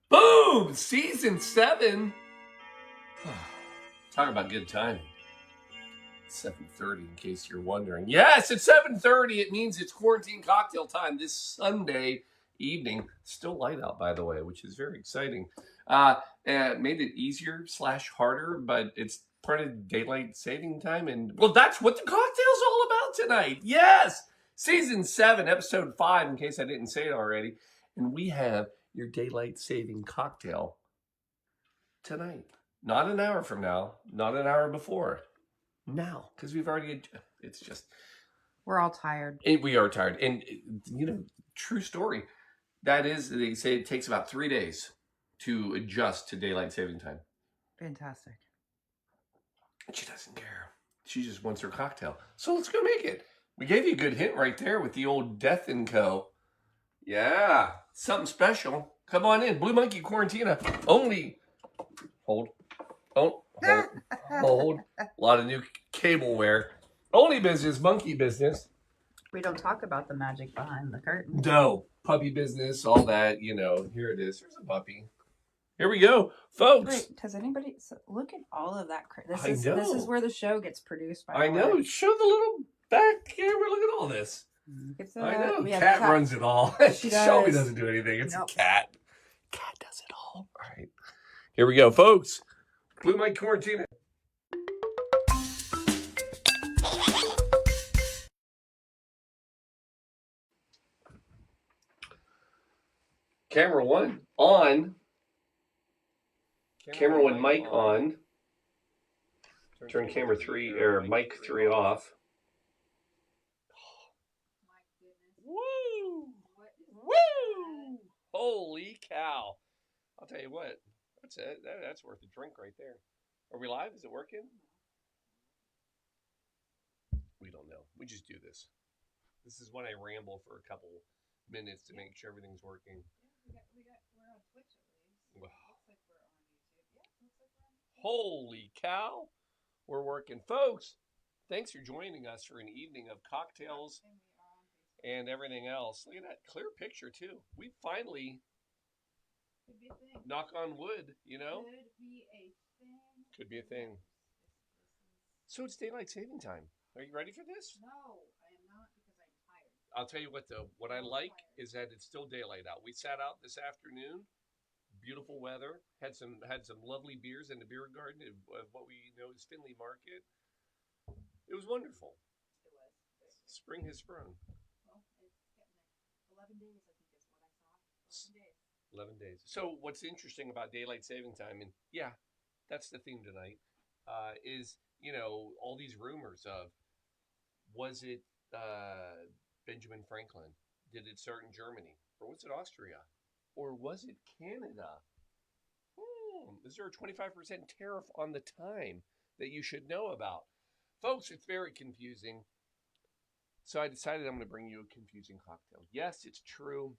Boom! Season 7. Talk about good timing. 7:30, in case you're wondering. Yes, it's 7:30. It means it's quarantine cocktail time this Sunday evening. Still light out, by the way, which is very exciting. Made it easier / harder, but it's part of daylight saving time. And, well, that's what the cocktail's all about tonight. Yes! Season 7, episode 5, in case I didn't say it already. And we have your daylight saving cocktail tonight. Not an hour from now, not an hour before. Now, because we've already, it's just, we're all tired. We are tired. And, true story. That is, they say it takes about 3 days to adjust to daylight saving time. Fantastic. She doesn't care. She just wants her cocktail. So let's go make it. We gave you a good hint right there with the old Death & Co. Yeah, something special. Come on in. Blue Monkey Quarantina. Only, hold. A lot of new cableware. Only business, monkey business. We don't talk about the magic behind the curtain. No, puppy business, all that, here it is. There's a puppy. Here we go, folks. Wait, does anybody look at all of that? This is where the show gets produced by. I know. Show the little back camera. Look at all this. I know. Cat runs it all. Shelby doesn't do anything. It's a cat. Cat does it all. All right. Here we go, folks. Blue Monkey Quarantina. Camera 1 on. Camera 1 mic on. Turn camera 3 or mic 3 off. Woo! Woo! Holy cow! I'll tell you what. That's it. That's worth a drink right there. Are we live? Is it working? We don't know. We just do this. This is when I ramble for a couple minutes to make sure everything's working. We're on Twitch at least. Wow. Looks like we're on YouTube. Yeah, looks like we're on YouTube. Holy cow! We're working. Folks, thanks for joining us for an evening of cocktails and everything else. Look at that clear picture, too. We finally... Could be a thing. Knock on wood, Could be a thing. Could be a thing. So it's daylight saving time. Are you ready for this? No, I am not because I'm tired. I'll tell you what, though. What I like is that it's still daylight out. We sat out this afternoon. Beautiful weather. Had some lovely beers in the beer garden of what we know is Findlay Market. It was wonderful. It was. Spring has sprung. Well, it's getting there. 11 days, I think, is what I saw. 11 days. 11 days. So what's interesting about daylight saving time, and yeah, that's the theme tonight, is, all these rumors of, was it Benjamin Franklin? Did it start in Germany? Or was it Austria? Or was it Canada? Is there a 25% tariff on the time that you should know about? Folks, it's very confusing. So I decided I'm going to bring you a confusing cocktail. Yes, it's true.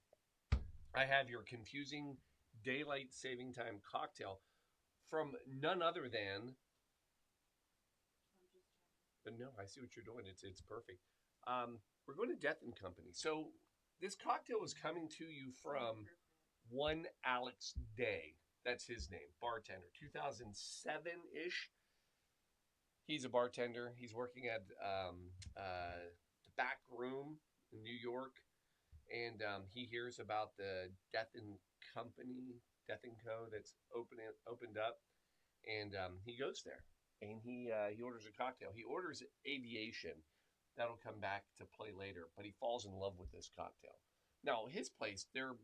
I have your confusing daylight saving time cocktail from none other than... No, I see what you're doing. It's perfect. We're going to Death & Company. So this cocktail is coming to you from one Alex Day. That's his name, bartender. 2007-ish. He's a bartender. He's working at the back room in New York. And he hears about the Death & Company, Death & Co. that's opened up. And he goes there. And he orders a cocktail. He orders Aviation. That'll come back to play later. But he falls in love with this cocktail. Now, his place, they're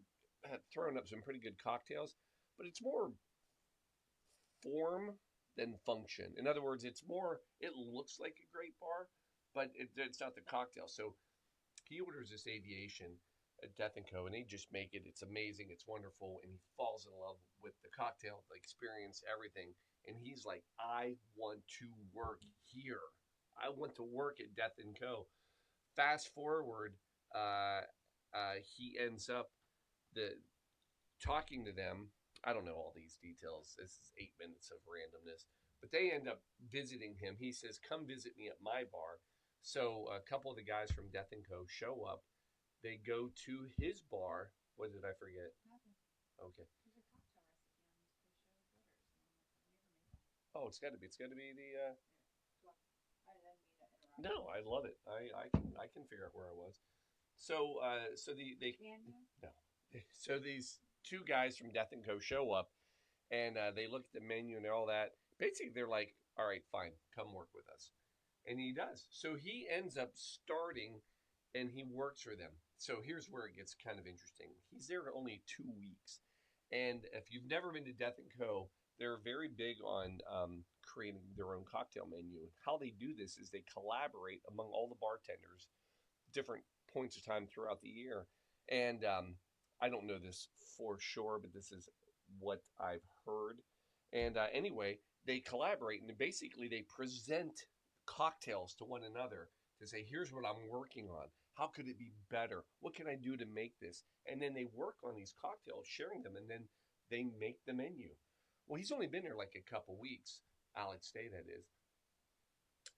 throwing up some pretty good cocktails. But it's more form than function. In other words, it looks like a great bar, but it's not the cocktail. So he orders this Aviation at Death & Co. And they just make it. It's amazing. It's wonderful. And he falls in love with the cocktail, the experience, everything. And he's like, I want to work here. I want to work at Death & Co. Fast forward, he ends up talking to them. I don't know all these details. This is 8 minutes of randomness. But they end up visiting him. He says, come visit me at my bar. So a couple of the guys from Death & Co. show up. They go to his bar. What did I forget? Nothing. Okay. Oh, it's got to be. It's got to be the. No, I love it. I can figure out where I was. So they no. So these two guys from Death and Co show up, and they look at the menu and all that. Basically, they're like, "All right, fine, come work with us," and he does. So he ends up starting, and he works for them. So here's where it gets kind of interesting. He's there only 2 weeks, and if you've never been to Death and Co, they're very big on creating their own cocktail menu. How they do this is they collaborate among all the bartenders, different points of time throughout the year, and I don't know this for sure, but this is what I've heard. And anyway, they collaborate and basically they present cocktails to one another to say, here's what I'm working on. How could it be better? What can I do to make this? And then they work on these cocktails, sharing them, and then they make the menu. Well, he's only been there like a couple weeks, Alex Day, that is.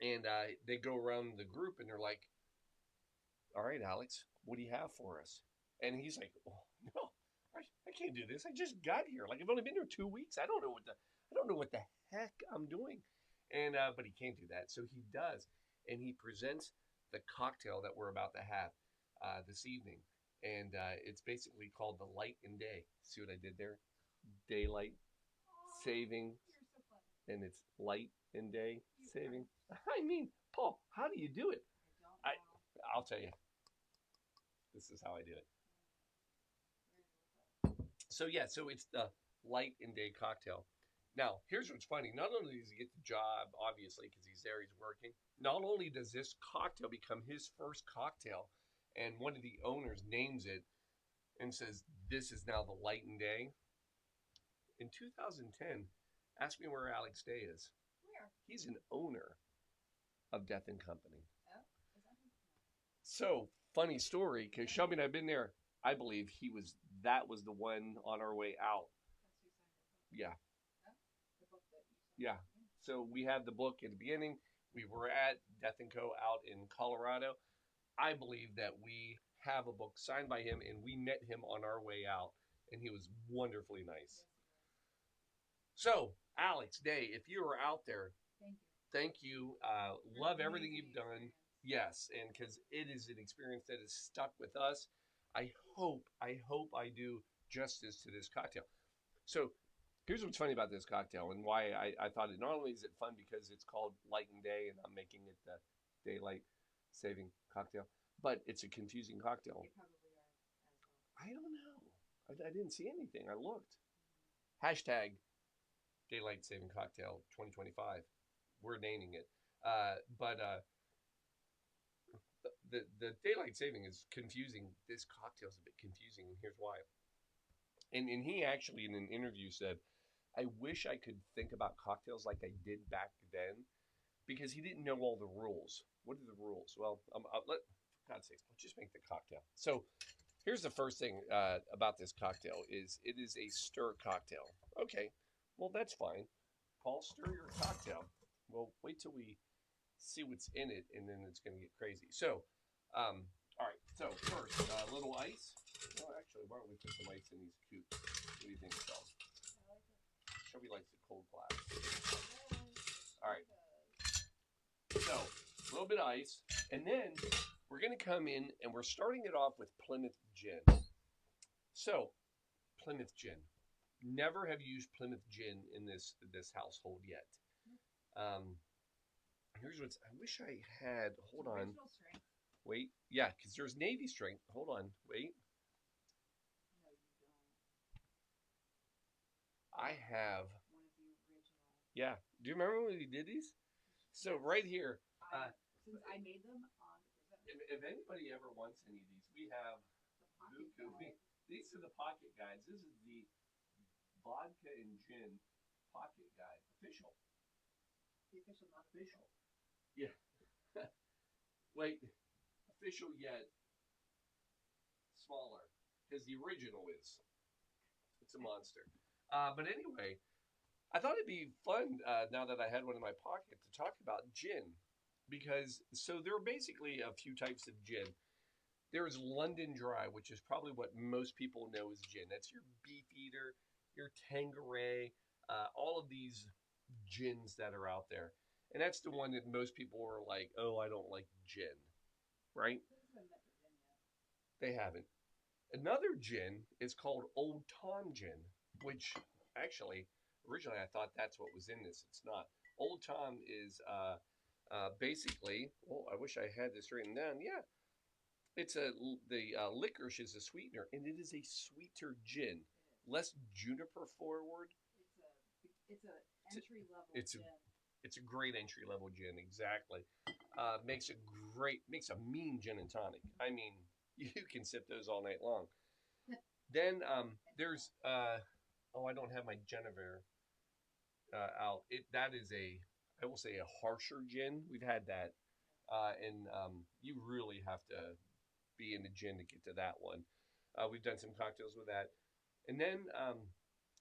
And they go around the group and they're like, all right, Alex, what do you have for us? And he's like, oh, no, I can't do this. I just got here. Like I've only been here 2 weeks. I don't know what the heck I'm doing. And but he can't do that, so he does, and he presents the cocktail that we're about to have this evening, and it's basically called the Light and Day. See what I did there? Daylight saving, and it's light and day saving. I mean, Paul, how do you do it? I'll tell you. This is how I do it. So yeah, so it's the light and day cocktail. Now, here's what's funny. Not only does he get the job, obviously, because he's there, he's working. Not only does this cocktail become his first cocktail, and one of the owners names it and says, this is now the light and day. In 2010, ask me where Alex Day is. Where? He's an owner of Death and Company. Oh, so, funny story, because Shelby and I have been there. I believe that was the one on our way out. Yeah. Yeah. So we had the book at the beginning. We were at Death & Co. out in Colorado. I believe that we have a book signed by him, and we met him on our way out, and he was wonderfully nice. So, Alex Day, if you are out there, thank you. Love everything you've done. Yes, and because it is an experience that has stuck with us. I hope I do justice to this cocktail. So, here's what's funny about this cocktail and why I thought it. Not only is it fun because it's called Light and Day and I'm making it the daylight saving cocktail, but it's a confusing cocktail. They probably are as well. I don't know. I didn't see anything. I looked. Hashtag daylight saving cocktail 2025. We're naming it. But the daylight saving is confusing. This cocktail is a bit confusing, and here's why. And he actually in an interview said, I wish I could think about cocktails like I did back then, because he didn't know all the rules. What are the rules? Well, for God's sakes, let's just make the cocktail. So here's the first thing about this cocktail is it is a stir cocktail. Okay, well, that's fine. Paul, stir your cocktail. Well, wait till we see what's in it, and then it's going to get crazy. So, all right, so first, a little ice. Well, actually, why don't we put some ice in these cubes? What do you think, Charles? Shelby likes the cold glass. All right. So, a little bit of ice. And then we're going to come in and we're starting it off with Plymouth Gin. So, Plymouth Gin. Never have used Plymouth Gin in this household yet. Here's what's... I wish I had... Hold on. Strength. Wait. Yeah, because there's Navy strength. Hold on. Wait. No, you don't. I have... One of the original. Yeah. Do you remember when we did these? So right here... Since I made them, 100%. If anybody ever wants any of these, we have... These are the pocket guides. This is the vodka and gin pocket guide. Official. The official, not official. Yeah. Wait. Official yet smaller. Because the original is. It's a monster. But anyway, I thought it'd be fun now that I had one in my pocket to talk about gin. Because, so there are basically a few types of gin. There's London Dry, which is probably what most people know as gin. That's your Beefeater, your Tanqueray, all of these gins that are out there. And that's the one that most people are like, oh, I don't like gin, right? They haven't. Another gin is called Old Tom Gin, which actually, originally I thought that's what was in this. It's not. Old Tom is basically, well, I wish I had this written down. Yeah, it's the licorice is a sweetener, and it is a sweeter gin, less juniper forward. It's a it's a great entry level gin, exactly. Makes a mean gin and tonic. I mean, you can sip those all night long. Then there's oh, I don't have my Genevieve out. That is a, I will say, a harsher gin. We've had that, and you really have to be in the gin to get to that one. We've done some cocktails with that, and then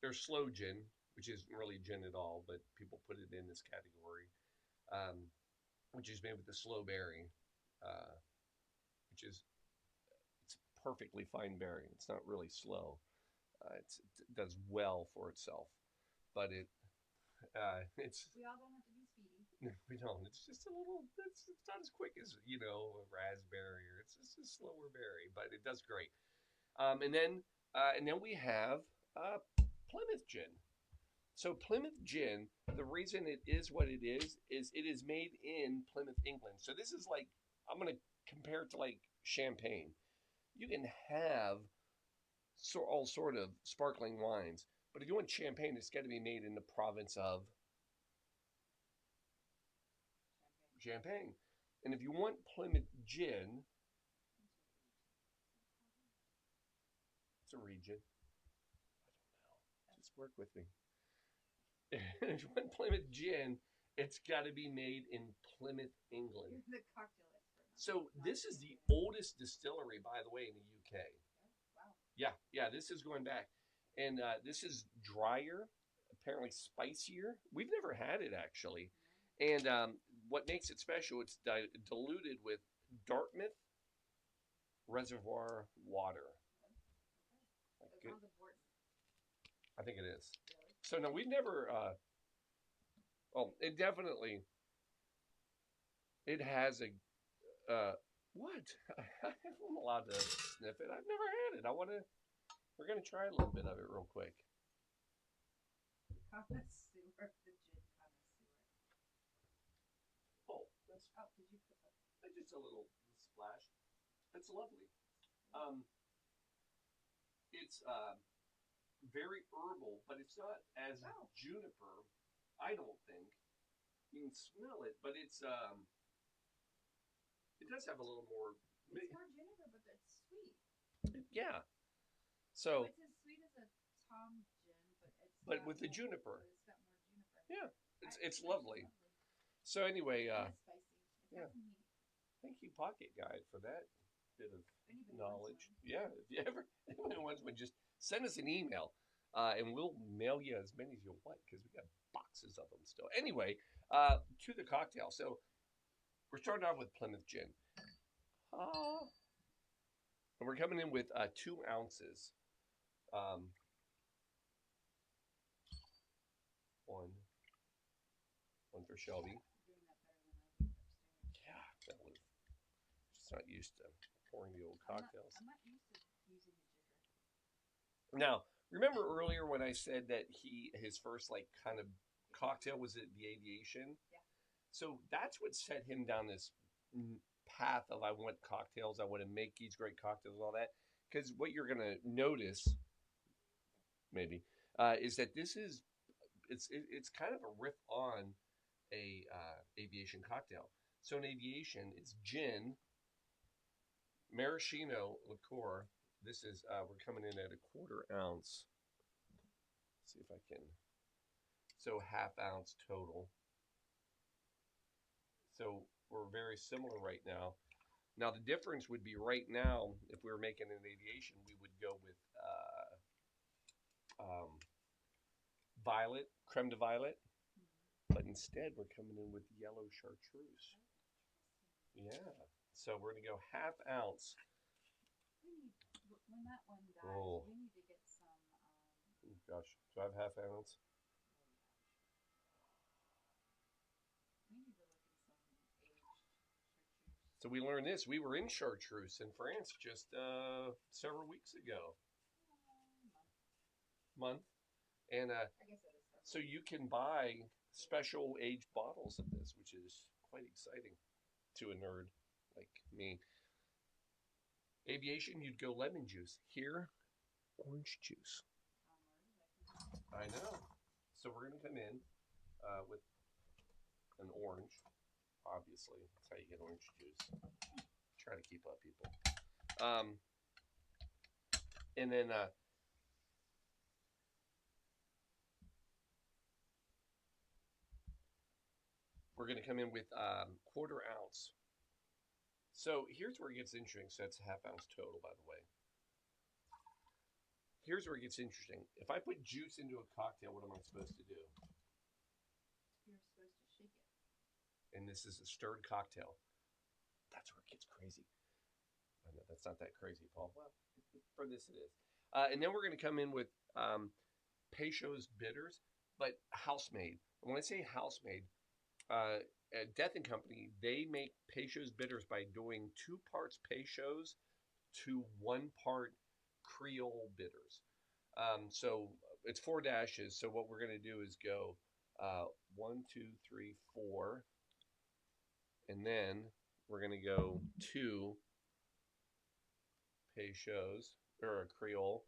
there's slow gin, which isn't really gin at all, but people put it in this category, um, which is made with the slow berry, uh, which is it's perfectly fine berry. It's not really slow. It does well for itself, but it's We all don't have to be speedy. we don't. It's just a little. It's not as quick as a raspberry, or it's just a slower berry, but it does great. And then we have Plymouth gin. So Plymouth gin, the reason it is what it is it is made in Plymouth, England. So this is like, I'm gonna compare it to like champagne. You can have all sort of sparkling wines, but if you want champagne, it's got to be made in the province of Champagne. And if you want Plymouth gin, it's a region. I don't know. Just work with me. If you want Plymouth gin, it's got to be made in Plymouth, England. You're the cocktail expert. So this is the oldest distillery, by the way, in the UK. Wow. Yeah. This is going back, and this is drier, apparently spicier. We've never had it actually, and what makes it special? It's diluted with Dartmouth Reservoir water. Okay. I think it is. So no, we've never. Oh, it definitely. It has a. What? I'm allowed to sniff it. I've never had it. We're gonna try a little bit of it real quick. Connoisseur, the gin connoisseur. Oh, that's. Oh, did you put that? Just a little splash. It's lovely. It's very herbal, but it's not as juniper. I don't think. You can smell it, but it does have a little more. It's more juniper, but it's sweet. Yeah. So it's as sweet as a Tom gin, but with the juniper. It's got more juniper. Yeah, it's lovely. So anyway, it's spicy. Yeah. Thank you, Pocket Guide, for that bit of knowledge. Yeah, if anyone wants one, just send us an email, and we'll mail you as many as you want because we got boxes of them still. Anyway, to the cocktail. So we're starting off with Plymouth gin, and we're coming in with 2 ounces. One for Shelby. Yeah, that was just not used to pouring the old cocktails. I'm not used to using the jigger. Now, remember earlier when I said that his first like kind of cocktail was at the Aviation? Yeah. So that's what set him down this path of I want cocktails, I want to make these great cocktails, all that. Because what you're gonna notice, maybe, is that this is it's kind of a riff on a Aviation cocktail. So in Aviation, it's gin, Maraschino Liqueur. This is we're coming in at a 1/4 ounce. Let's see if I can. So 1/2 ounce total. So we're very similar right now. Now the difference would be right now, if we were making an Aviation, we would go with violet, creme de violet. But instead, we're coming in with Yellow Chartreuse. Yeah. So we're going to go 1/2 ounce. When that one dies, we need to get some. Oh gosh. Do I have 1/2 ounce? So we learned this. We were in Chartreuse in France just several weeks ago. Month. And I guess it is. so you can buy special aged bottles of this, which is quite exciting to a nerd like me. Aviation, you'd go lemon juice. Here, orange juice. I know. So we're going to come in with an orange. Obviously, that's how you get orange juice. Try to keep up, people. And then we're going to come in with quarter ounce. So here's where it gets interesting. So that's a half ounce total, by the way. Here's where it gets interesting. If I put juice into a cocktail, what am I supposed to do? You're supposed to shake it. And this is a stirred cocktail. That's where it gets crazy. I know that's not that crazy, Paul. Well, for this it is. And then we're going to come in with Peychauds bitters, but house-made. And when I say house-made, at Death and Company, they make Peychauds bitters by doing 2 parts Peychauds to 1 part creole bitters. So it's 4 dashes. So what we're going to do is go 1, 2, 3, 4, and then we're going to go 2 Peychauds or a creole.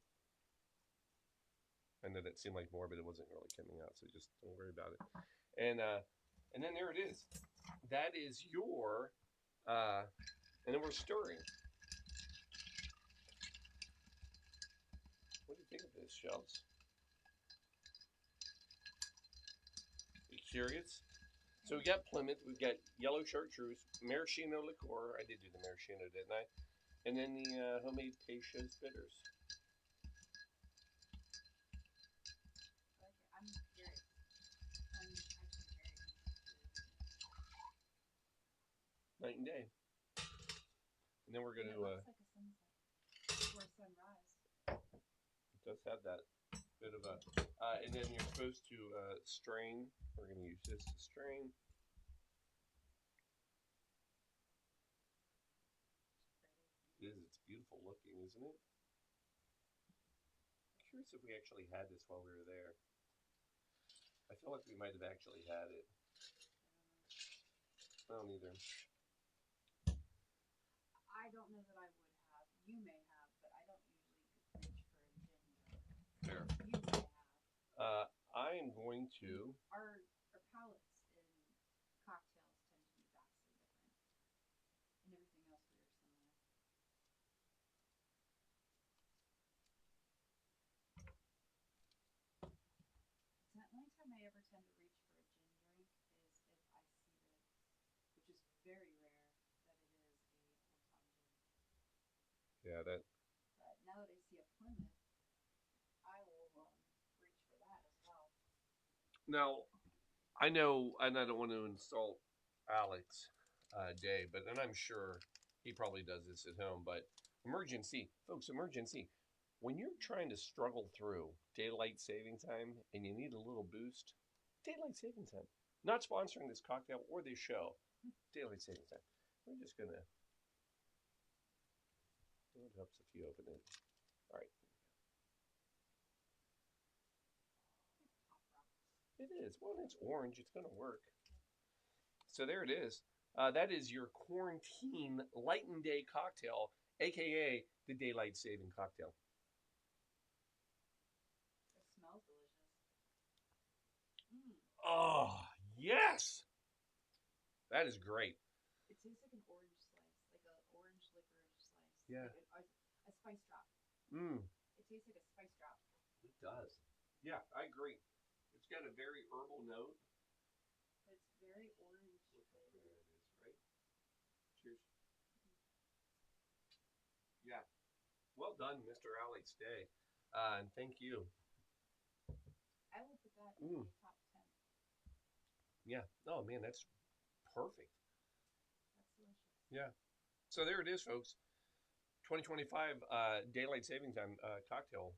I know that seemed like more, but it wasn't really coming out, so just don't worry about it. And then there it is. That is your, and then we're stirring. What do you think of this, Shelves? You curious? So we got Plymouth, we've got Yellow Chartreuse, Maraschino Liqueur. I did do the Maraschino, didn't I? And then the homemade Peychauds bitters. Okay, I'm curious. I'm actually very interested. Night and day. And then we're going to... It looks like a sunset or a sunrise. It does have that bit of a... and then you're supposed to strain. We're going to use this to strain. It is. It's beautiful looking, isn't it? I'm curious if we actually had this while we were there. I feel like we might have actually had it. I don't either. I don't know that I would have. You may have, but I don't usually reach for a gin drink. Fair. You may have. I am going to... Our palates in cocktails tend to be vastly different. And everything else we are similar. The only time I ever tend to reach for a gin drink is if I see that it's, which is very rare, that it is a Old Tom gin. Yeah, that... But now that I see a Plymouth, I will reach for that as well. Now, I know, and I don't want to insult Alex Day, but and I'm sure he probably does this at home, but emergency, folks, emergency. When you're trying to struggle through daylight saving time and you need a little boost, daylight saving time. Not sponsoring this cocktail or this show. Daylight saving time. We're just going to... It helps if you open it. All right. It is. Well, it's orange. It's going to work. So there it is. That is your quarantine light and day cocktail, a.k.a. the daylight saving cocktail. It smells delicious. Mm. Oh, yes! That is great. It tastes like an orange slice, like an orange licorice slice. Yeah. Like a spice drop. Mm. It tastes like a spice drop. It does. Yeah, I agree. It's got a very herbal note. But it's very orange flavored. There it is, right? Cheers. Yeah. Well done, Mr. Alex Day. And thank you. I will put that in my top 10. Yeah. Oh, man, that's perfect. That's delicious. Yeah. So there it is, folks. 2025 daylight saving time cocktail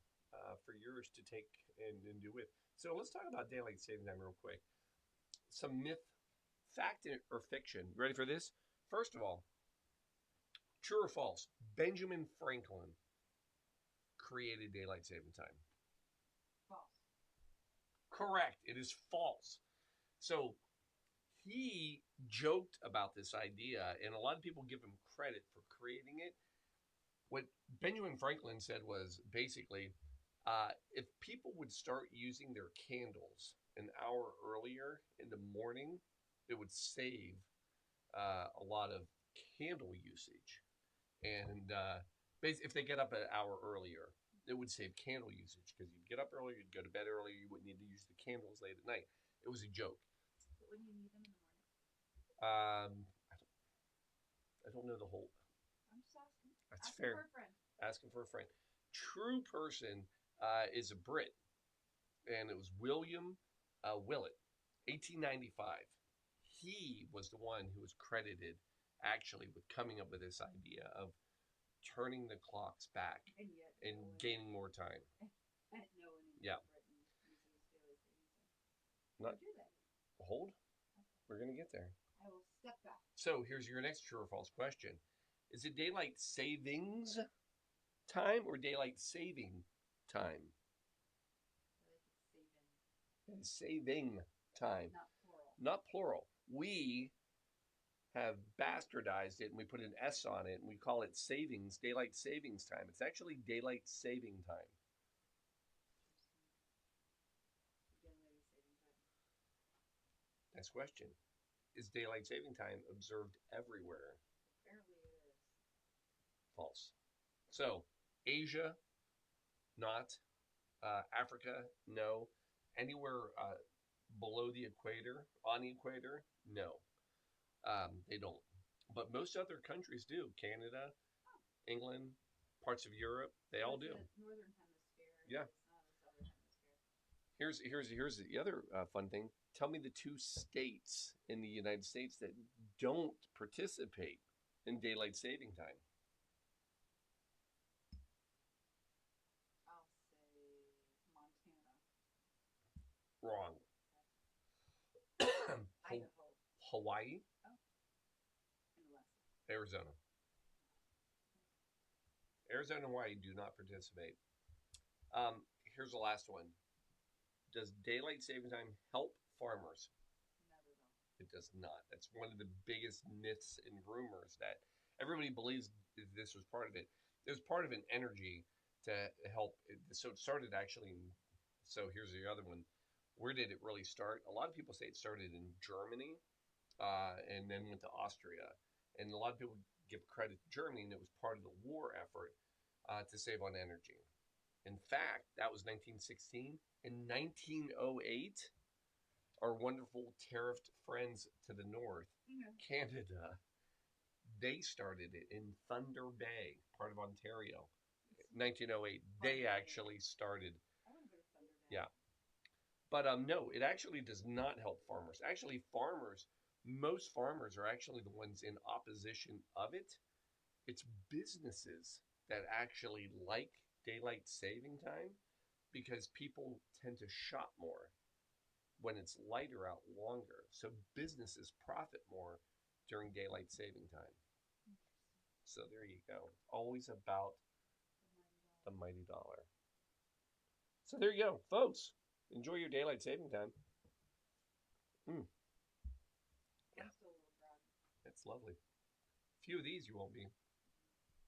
for yours to take and do with. So let's talk about daylight saving time real quick. Some myth, fact, or fiction. You ready for this? First of all, True or false? Benjamin Franklin created daylight saving time. False. Correct. It is false. So he joked about this idea, and a lot of people give him credit for creating it. What Benjamin Franklin said was basically, if people would start using their candles an hour earlier in the morning, it would save a lot of candle usage. And if they get up an hour earlier, it would save candle usage because you'd get up earlier, you'd go to bed earlier, you wouldn't need to use the candles late at night. It was a joke. But when do you need them in the morning? I don't know the whole. I'm just asking. That's asking fair. For a friend. Asking for a friend. True person is a Brit, and it was William Willett, 1895. He was the one who was credited actually with coming up with this idea of turning the clocks back And yet, and no one, gaining more time. and no one in Yeah. Britain uses daily savings time. Not- Or do they? Hold. Okay. We're going to get there. I will step back. So here's your next true or false question. Is it daylight savings time or daylight saving time? I like it saving. It's saving time, Not plural. not plural. We have bastardized it and we put an S on it and we call it savings, daylight savings time. It's actually daylight saving time. Daylight saving time. Next question. Is daylight saving time observed everywhere? Apparently it is. False. So, Asia, not. Africa, no. Anywhere below the equator, on the equator, no. They don't. But most other countries do. Canada, England, parts of Europe, they all do. It's the northern hemisphere. Yeah. It's not the southern hemisphere. Here's the other fun thing. Tell me the two states in the United States that don't participate in daylight saving time. I'll say Montana. Wrong. Idaho. Hawaii, And Alaska. Arizona. Arizona and Hawaii do not participate. Here's the last one. Does daylight saving time help farmers? Never though. It does not. That's one of the biggest myths and rumors that everybody believes this was part of it. It was part of an energy to help. So it started actually. So here's the other one. Where did it really start? A lot of people say it started in Germany and then went to Austria. And a lot of people give credit to Germany, and it was part of the war effort to save on energy. In fact, that was 1916. In 1908, our wonderful tariffed friends to the north, Canada, they started it in Thunder Bay, part of Ontario. 1908, they actually started. I want to go to Thunder Bay. Yeah. But no, it actually does not help farmers. Actually, most farmers are actually the ones in opposition of it. It's businesses that actually like daylight saving time because people tend to shop more when it's lighter out longer. So businesses profit more during daylight saving time. So there you go. Always about the mighty dollar. So there you go, folks. Enjoy your daylight saving time. I'm still a little groggy. It's lovely. A few of these you won't be.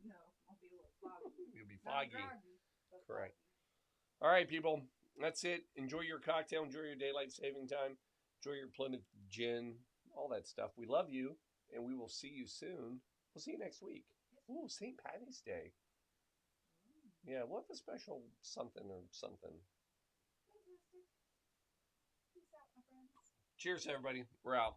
No, I'll be a little foggy. You'll be Not foggy. groggy, but Correct. foggy. All right, people. That's it. Enjoy your cocktail. Enjoy your daylight saving time. Enjoy your Plymouth gin. All that stuff. We love you, and we will see you soon. We'll see you next week. Ooh, St. Patty's Day. Yeah, we'll have a special something or something. Fantastic. Peace out, my friends. Cheers, everybody. We're out.